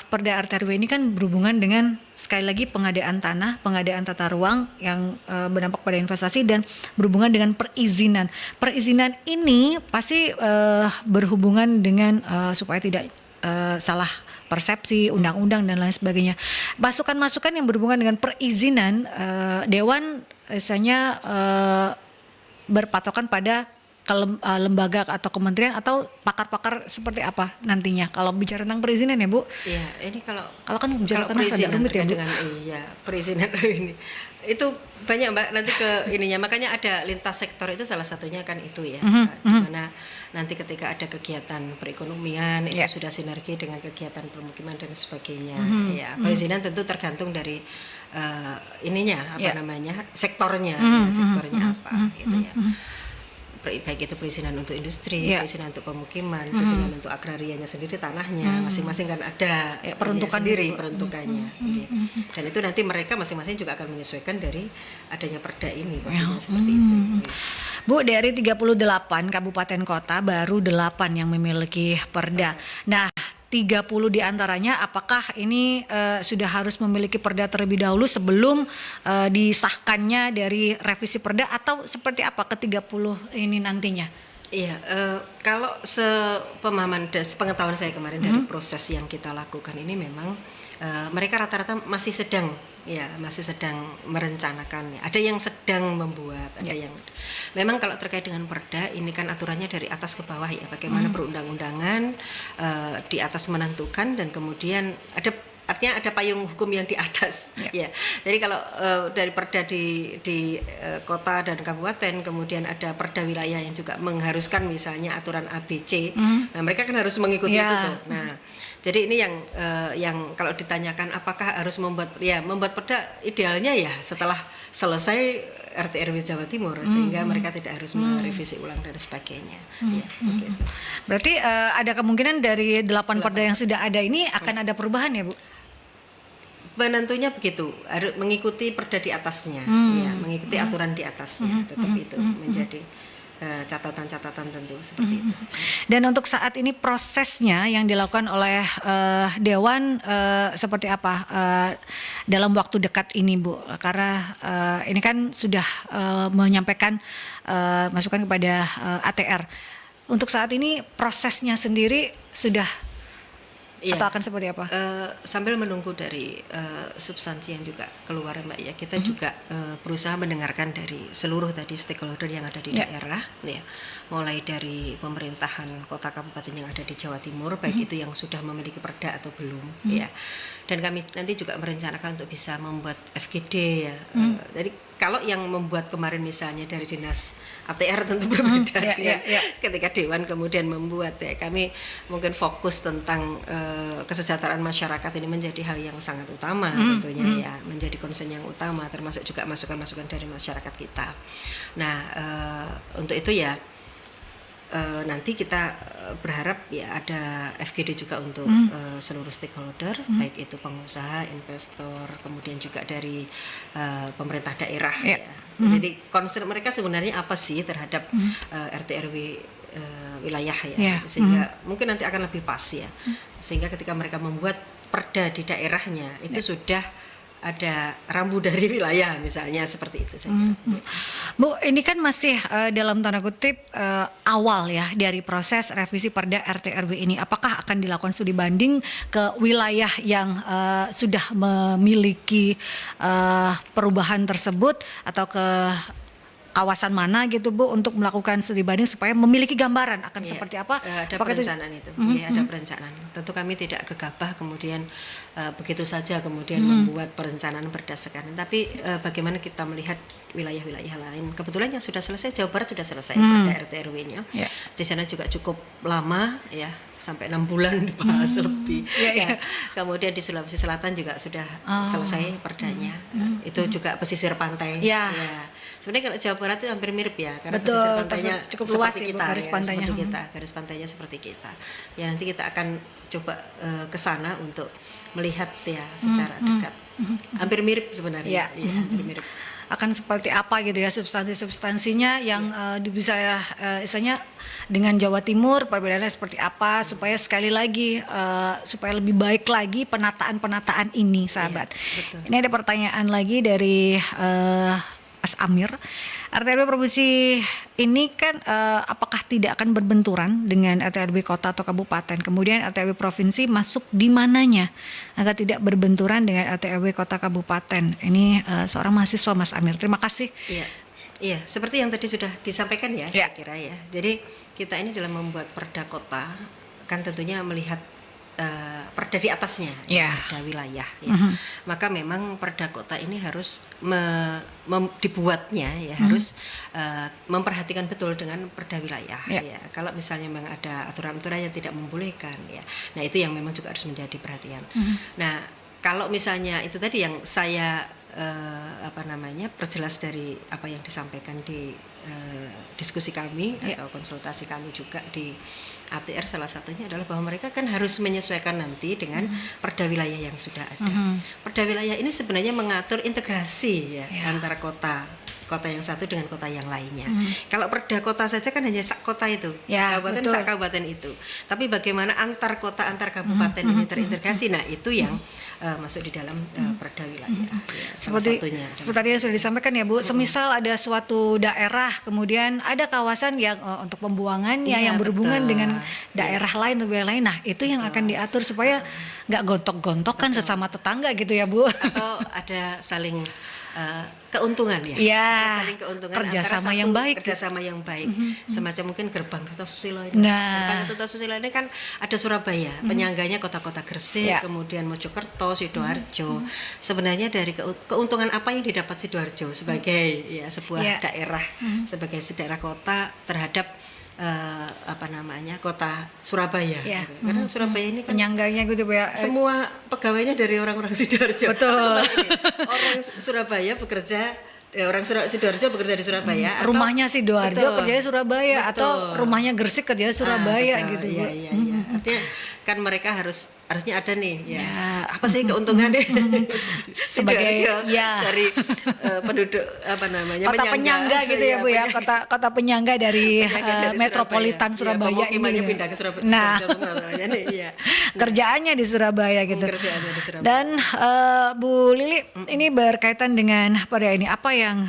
Perda RT/RW ini kan berhubungan dengan sekali lagi pengadaan tanah, pengadaan tata ruang yang berdampak pada investasi dan berhubungan dengan perizinan. Perizinan ini pasti berhubungan dengan supaya tidak salah persepsi, undang-undang dan lain sebagainya. Masukan-masukan yang berhubungan dengan perizinan, Dewan misalnya berpatokan pada lembaga atau kementerian atau pakar-pakar seperti apa nantinya kalau bicara tentang perizinan ya Bu? Iya, ini kalau kan bicara tanah agak rumit ya Bu. Perizinan ini itu banyak Mbak nanti ke ininya, makanya ada lintas sektor itu salah satunya kan itu ya, di mana nanti ketika ada kegiatan perekonomian itu sudah sinergi dengan kegiatan permukiman dan sebagainya. Ya, perizinan tentu tergantung dari ininya sektornya, sektornya apa gitu ya. Baik itu perizinan untuk industri, perizinan untuk pemukiman, perizinan untuk agrarianya sendiri, tanahnya, masing-masing kan ada peruntukan sendiri peruntukannya. Dan itu nanti mereka masing-masing juga akan menyesuaikan dari adanya perda ini, seperti itu. Bu, dari 38 kabupaten kota baru 8 yang memiliki perda. Nah, 30 diantaranya apakah ini sudah harus memiliki perda terlebih dahulu sebelum disahkannya dari revisi perda atau seperti apa ke-30 ini nantinya? Iya, kalau sepemahaman dan pengetahuan saya kemarin dari proses yang kita lakukan ini memang mereka rata-rata masih sedang merencanakannya. Ada yang sedang membuat, ada yang memang kalau terkait dengan perda ini kan aturannya dari atas ke bawah ya, bagaimana perundang-undangan di atas menentukan dan kemudian artinya ada payung hukum yang di atas ya. Jadi kalau dari perda di kota dan kabupaten, kemudian ada perda wilayah yang juga mengharuskan misalnya aturan ABC. Nah, mereka kan harus mengikuti itu. Nah, jadi ini yang kalau ditanyakan apakah harus membuat perda, idealnya ya setelah selesai RT/RW Jawa Timur sehingga mereka tidak harus merevisi ulang dan sebagainya. Begitu. Berarti ada kemungkinan dari 8 perda yang sudah ada ini akan ada perubahan ya Bu? Tentunya begitu, harus mengikuti perda di atasnya, mengikuti aturan di atasnya, tetap itu menjadi catatan-catatan tentu seperti itu. Dan untuk saat ini prosesnya yang dilakukan oleh Dewan seperti apa dalam waktu dekat ini, Bu? Karena ini kan sudah menyampaikan masukan kepada ATR. Untuk saat ini prosesnya sendiri sudah Iya. atau akan seperti apa? Sambil menunggu dari substansi yang juga keluar, Mbak, ya, kita juga berusaha mendengarkan dari seluruh tadi stakeholder yang ada di daerah, ya, mulai dari pemerintahan kota kabupaten yang ada di Jawa Timur, baik itu yang sudah memiliki perda atau belum, ya, dan kami nanti juga merencanakan untuk bisa membuat FGD, ya. Jadi kalau yang membuat kemarin misalnya dari dinas ATR tentu berbeda ketika Dewan kemudian membuat, ya, kami mungkin fokus tentang kesejahteraan masyarakat ini menjadi hal yang sangat utama tentunya, ya, menjadi concern yang utama, termasuk juga masukan-masukan dari masyarakat kita. Nah, untuk itu ya nanti kita berharap ya ada FGD juga untuk seluruh stakeholder, baik itu pengusaha, investor, kemudian juga dari pemerintah daerah, ya. Jadi concern mereka sebenarnya apa sih terhadap RT RW wilayah, ya, sehingga mungkin nanti akan lebih pas, ya, sehingga ketika mereka membuat perda di daerahnya itu sudah ada rambu dari wilayah misalnya, seperti itu saja. Bu, ini kan masih dalam tanda kutip awal, ya, dari proses revisi Perda RT RW ini. Apakah akan dilakukan studi banding ke wilayah yang sudah memiliki perubahan tersebut atau ke kawasan mana gitu, Bu, untuk melakukan studi banding supaya memiliki gambaran akan seperti apa? Ada perencanaan itu, ya, ada perencanaan. Tentu kami tidak gegabah kemudian begitu saja kemudian membuat perencanaan berdasarkan. Tapi bagaimana kita melihat wilayah-wilayah lain? Kebetulan yang sudah selesai, Jawa Barat sudah selesai Perda RT RW-nya. Di sana juga cukup lama, ya, sampai 6 bulan dibahas lebih. Ya. Kemudian di Sulawesi Selatan juga sudah selesai perdanya. Itu juga pesisir pantai. Ya. Sebenarnya kalau Jawa Barat itu hampir mirip, ya, karena pesisir pantainya cukup luas, seperti kita, garis pantainya. seperti kita, garis pantainya seperti kita. Ya, nanti kita akan coba ke sana untuk melihat, ya, secara dekat. Hampir mirip sebenarnya. Ya, hampir mirip. Akan seperti apa gitu, ya, substansinya yang bisa istilahnya dengan Jawa Timur perbedaannya seperti apa, supaya sekali lagi supaya lebih baik lagi penataan ini, sahabat. Ini ada pertanyaan lagi dari Mas Amir. RT RW provinsi ini kan apakah tidak akan berbenturan dengan RT RW kota atau kabupaten? Kemudian RT RW provinsi masuk di mananya agar tidak berbenturan dengan RT RW kota kabupaten? Ini seorang mahasiswa, Mas Amir. Terima kasih. Iya, seperti yang tadi sudah disampaikan, ya, saya kira, ya. Jadi kita ini dalam membuat perda kota kan tentunya melihat perda di atasnya, perda wilayah, ya. Maka memang perda kota ini harus dibuatnya, ya, harus memperhatikan betul dengan perda wilayah, ya. Kalau misalnya memang ada aturan-aturan yang tidak membolehkan, ya, nah itu yang memang juga harus menjadi perhatian. Nah, kalau misalnya itu tadi yang saya perjelas dari apa yang disampaikan di diskusi kami atau konsultasi kami juga di ATR, salah satunya adalah bahwa mereka kan harus menyesuaikan nanti dengan perda wilayah yang sudah ada. Perda wilayah ini sebenarnya mengatur integrasi, ya, antara kota yang satu dengan kota yang lainnya. Kalau perda kota saja kan hanya sak kota itu, kabupaten sak kabupaten itu. Tapi bagaimana antar kota, antar kabupaten ini terintegrasi, nah itu yang masuk di dalam perda wilayah. Ya, seperti tadi yang sudah disampaikan, ya, Bu, semisal ada suatu daerah kemudian ada kawasan yang untuk pembuangannya yang berhubungan dengan daerah lain atau wilayah lain, nah itu yang akan diatur supaya nggak gontok-gontokan sesama tetangga gitu, ya, Bu. Atau ada saling keuntungan, ya, saling keuntungan, kerjasama yang baik, semacam mungkin gerbang Kertosusilo ini. Gerbang Kertosusilo ini kan ada Surabaya, penyangganya kota-kota Gresik, kemudian Mojokerto, Sidoarjo. Sebenarnya dari keuntungan apa yang didapat Sidoarjo sebagai sebuah daerah, sebagai daerah kota terhadap kota Surabaya, karena Surabaya ini kan penyangganya gitu, ya, semua pegawainya dari orang-orang Sidoarjo. Betul. Orang Surabaya bekerja, orang Sidoarjo bekerja di Surabaya, rumahnya Sidoarjo kerjanya Surabaya, atau rumahnya Gresik kerjanya Surabaya, gitu, Bu. Iya. Artinya kan mereka harus harusnya ada nih ya. Ya. Apa sih keuntungannya Sebagai ya dari penduduk apa namanya kota penyangga gitu ya Bu ya, kota penyangga dari dari metropolitan Surabaya ini. Pemukimannya gitu. pindah ke Surabaya. Nah, Semua soalnya nih, iya. kerjaannya di Surabaya gitu. Kerjaannya di Surabaya. Dan Bu Lili, ini berkaitan dengan pada ini apa yang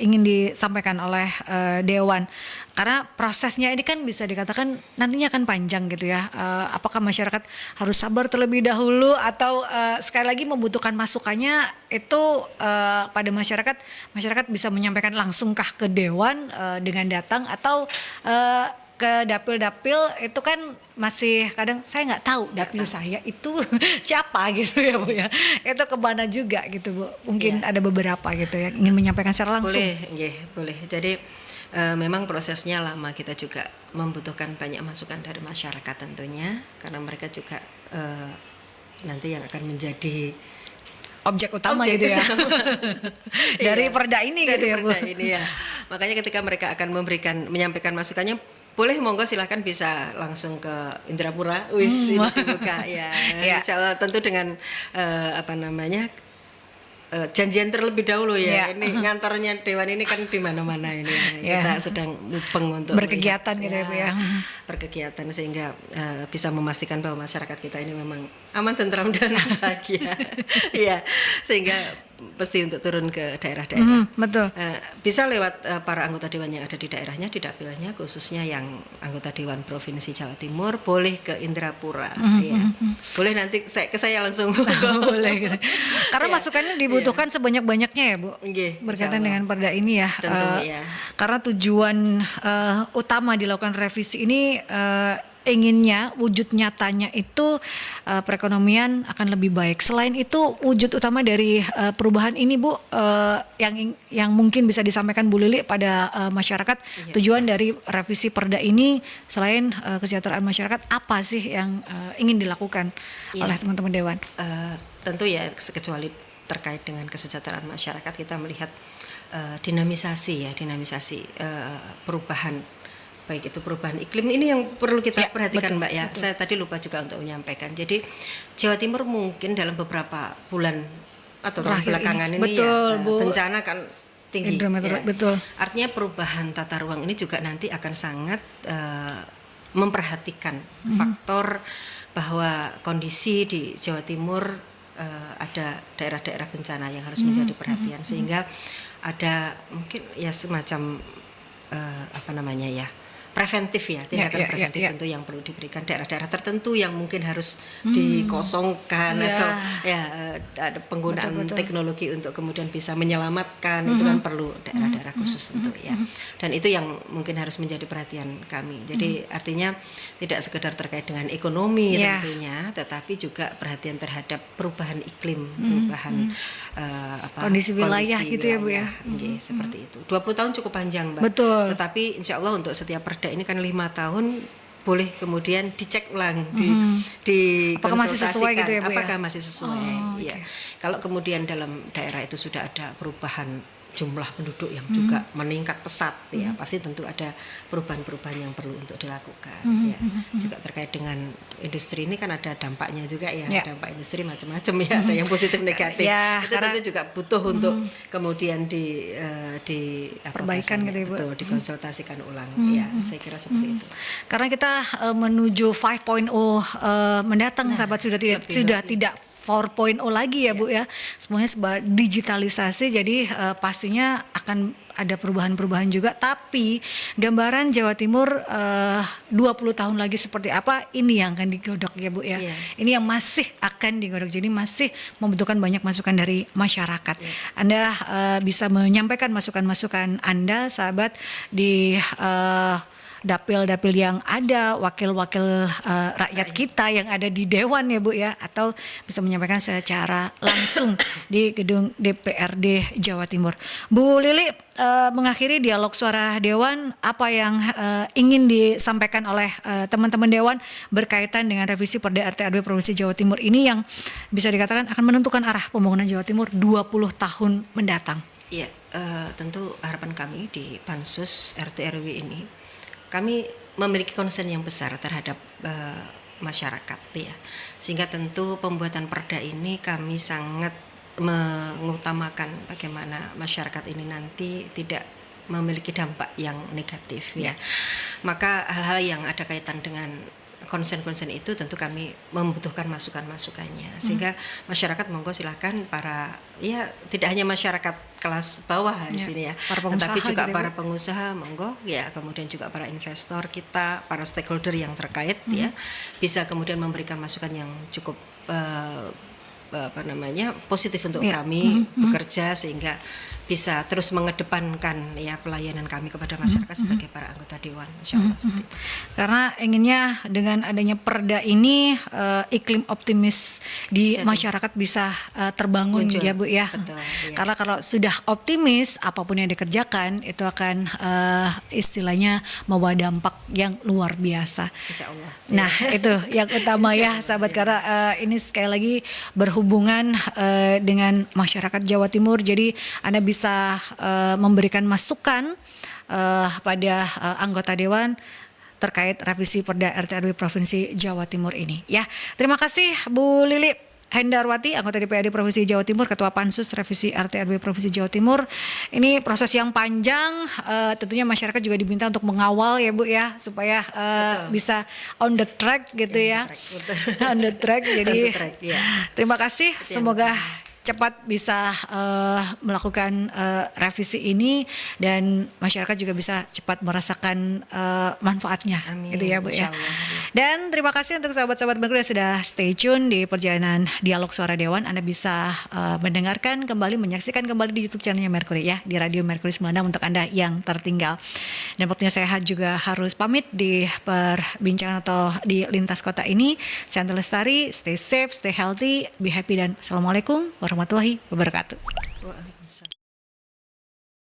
ingin disampaikan oleh Dewan? Karena prosesnya ini kan bisa dikatakan nantinya akan panjang gitu ya. Apakah masyarakat harus sabar terlebih dahulu atau sekali lagi membutuhkan masukannya itu pada masyarakat bisa menyampaikan langsungkah ke Dewan dengan datang atau ke dapil-dapil itu kan masih kadang saya nggak tahu dapil saya itu siapa gitu ya Bu ya. Itu kemana juga gitu Bu. Mungkin ada beberapa gitu ya ingin menyampaikan secara langsung. Boleh. Jadi memang prosesnya lama, kita juga membutuhkan banyak masukan dari masyarakat tentunya, karena mereka juga nanti yang akan menjadi objek utama gitu ya. Dari perda ini gitu ya Bu. Ini ya. Makanya ketika mereka akan menyampaikan masukannya, boleh monggo silahkan bisa langsung ke Indrapura, ini dibuka ya. Insya Allah tentu dengan janjian terlebih dahulu ya. Ini ngantornya Dewan ini kan di mana-mana ini. Kita sedang mupeng untuk berkegiatan gitu ya Bu ya. Berkegiatan sehingga bisa memastikan bahwa masyarakat kita ini memang aman, tentram dan bahagia. Ya, sehingga pasti untuk turun ke daerah-daerah. Betul. Bisa lewat para anggota dewan yang ada di daerahnya, di dapilnya, khususnya yang anggota Dewan Provinsi Jawa Timur, boleh ke Indrapura. Ya. Boleh nanti ke saya langsung. Boleh gitu. Karena masukannya dibutuhkan sebanyak-banyaknya ya Bu. Berkaitan dengan perda ini ya. Tentu ya. Karena tujuan utama dilakukan revisi ini inginnya wujud nyatanya itu perekonomian akan lebih baik. Selain itu wujud utama dari perubahan ini Bu, yang mungkin bisa disampaikan Bu Lili pada masyarakat, tujuan dari revisi perda ini selain kesejahteraan masyarakat apa sih yang ingin dilakukan oleh teman-teman Dewan? Tentu ya, kecuali terkait dengan kesejahteraan masyarakat, kita melihat dinamisasi perubahan, baik itu perubahan iklim ini yang perlu kita perhatikan Mbak ya. Betul. Saya tadi lupa juga untuk menyampaikan. Jadi Jawa Timur mungkin dalam beberapa bulan atau tahun belakangan ini bencana kan tinggi. Betul. Artinya perubahan tata ruang ini juga nanti akan sangat memperhatikan faktor bahwa kondisi di Jawa Timur ada daerah-daerah bencana yang harus menjadi perhatian, sehingga ada mungkin ya semacam preventif ya, tindakan preventif tentu yang perlu diberikan daerah-daerah tertentu yang mungkin harus dikosongkan atau ada penggunaan teknologi untuk kemudian bisa menyelamatkan, itu kan perlu daerah-daerah khusus tentu ya. Dan itu yang mungkin harus menjadi perhatian kami. Jadi artinya tidak sekedar terkait dengan ekonomi tentunya, tetapi juga perhatian terhadap perubahan iklim, perubahan kondisi wilayah gitu ya Bu ya. Seperti itu. 20 tahun cukup panjang Mbak. Betul. Tetapi insya Allah untuk setiap perda ini kan 5 tahun, boleh kemudian dicek ulang, apakah masih sesuai gitu ya Bu? Apakah masih sesuai? Ya. Kalau kemudian dalam daerah itu sudah ada perubahan jumlah penduduk yang juga meningkat pesat ya, pasti tentu ada perubahan-perubahan yang perlu untuk dilakukan ya. Juga terkait dengan industri ini kan ada dampaknya juga ya, dampak industri macam-macam ya, ada yang positif negatif. Itu tentu juga butuh untuk kemudian perbaikan gitu ya Bu. Betul, dikonsultasikan ulang ya, saya kira seperti itu. Karena kita menuju 5.0 mendatang sahabat, sudah tidak 4.0 lagi ya Bu ya. Semuanya digitalisasi, jadi pastinya akan ada perubahan-perubahan juga. Tapi gambaran Jawa Timur 20 tahun lagi seperti apa, ini yang akan digodok ya Bu ya. Ini yang masih akan digodok, jadi masih membutuhkan banyak masukan dari masyarakat. Anda bisa menyampaikan masukan-masukan Anda sahabat di dapil-dapil yang ada, wakil-wakil rakyat kita yang ada di Dewan ya Bu ya, atau bisa menyampaikan secara langsung di gedung DPRD Jawa Timur. Bu Lili, mengakhiri dialog suara Dewan, apa yang ingin disampaikan oleh teman-teman Dewan berkaitan dengan revisi Perda RT RW Provinsi Jawa Timur ini yang bisa dikatakan akan menentukan arah pembangunan Jawa Timur 20 tahun mendatang? Iya, tentu harapan kami di Pansus RT RW ini, kami memiliki concern yang besar terhadap masyarakat ya. Sehingga tentu pembuatan perda ini kami sangat mengutamakan bagaimana masyarakat ini nanti tidak memiliki dampak yang negatif ya. Maka hal-hal yang ada kaitan dengan konsen-konsen itu tentu kami membutuhkan masukan-masukannya, sehingga masyarakat monggo silakan para ya tidak hanya masyarakat kelas bawah di sini ya, tetapi juga gitu para pengusaha monggo ya, kemudian juga para investor kita, para stakeholder yang terkait ya, bisa kemudian memberikan masukan yang cukup positif untuk kami bekerja, sehingga bisa terus mengedepankan ya pelayanan kami kepada masyarakat sebagai para anggota dewan, insyaallah. Karena inginnya dengan adanya perda ini iklim optimis di masyarakat bisa terbangun Muncul. ya Bu ya. Betul, ya. Karena kalau sudah optimis apapun yang dikerjakan itu akan istilahnya membawa dampak yang luar biasa. Insyaallah. Nah itu yang utama ya sahabat, karena ini sekali lagi berhubungan dengan masyarakat Jawa Timur, jadi Anda bisa memberikan masukan pada anggota dewan terkait revisi Perda RT RW Provinsi Jawa Timur ini ya. Terima kasih Bu Lili Hendarwati, anggota DPRD Provinsi Jawa Timur, Ketua Pansus Revisi RT RW Provinsi Jawa Timur. Ini proses yang panjang, tentunya masyarakat juga diminta untuk mengawal ya Bu ya, supaya bisa on the track gitu ya. On the track. Jadi terima kasih, semoga cepat bisa melakukan revisi ini dan masyarakat juga bisa cepat merasakan manfaatnya. Amin, gitu ya Bu ya. insyaallah. Dan terima kasih untuk sahabat-sahabat Merkuri yang sudah stay tune di perjalanan Dialog Suara Dewan. Anda bisa mendengarkan kembali, menyaksikan kembali di YouTube channelnya Merkuri ya, di Radio Merkuri 96 untuk Anda yang tertinggal. Dan waktunya saya juga harus pamit di perbincangan atau di lintas kota ini. Saya Anta Lestari, stay safe, stay healthy, be happy, dan assalamualaikum warahmatullahi wabarakatuh. Waalaikumsalam.